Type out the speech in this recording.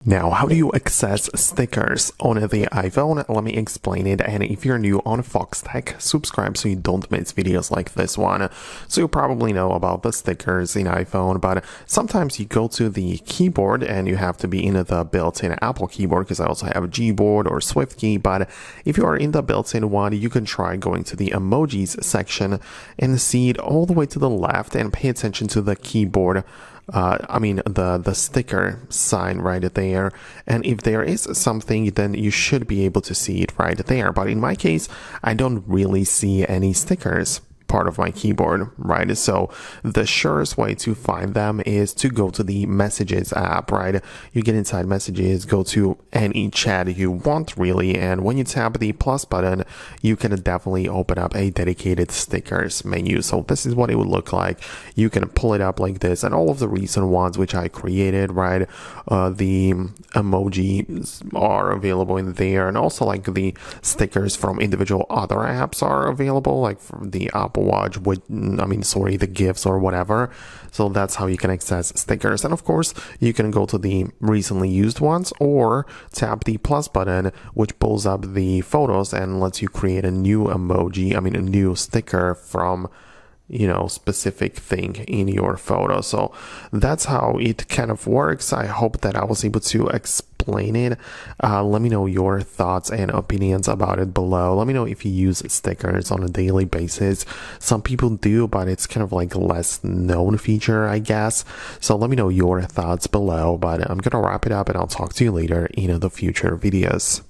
Now, how do you access stickers on the iPhone? Let me explain it. And if you're new on Foxtecc, subscribe so you don't miss videos like this one. So you probably know about the stickers in iPhone, but sometimes you go to the keyboard and you have to be in the built-in Apple keyboard, because I also have a Gboard or SwiftKey. But if you are in the built-in one, you can try going to the emojis section and see it all the way to the left and pay attention to the keyboard. The sticker sign right there, and if there is something, then you should be able to see it right there. But in my case, I don't really see any stickers part of my keyboard, right? So the surest way to find them is to go to the Messages app, right? You get inside Messages, go to any chat you want, really, and when you tap the plus button, you can definitely open up a dedicated stickers menu. So this is what it would look like. You can pull it up like this, and all of the recent ones which I created, right? The emojis are available in there, and also like the stickers from individual other apps are available, like from the Apple Watch, the GIFs or whatever. So that's how you can access stickers. And of course, you can go to the recently used ones or tap the plus button, which pulls up the photos and lets you create a new emoji, a new sticker from specific thing in your photo. So that's how it kind of works. I hope that I was able to explain it. Let me know your thoughts and opinions about it below. Let me know if you use stickers on a daily basis. Some people do, but it's kind of like a less known feature, I guess. So let me know your thoughts below, but I'm gonna wrap it up and I'll talk to you later in the future videos.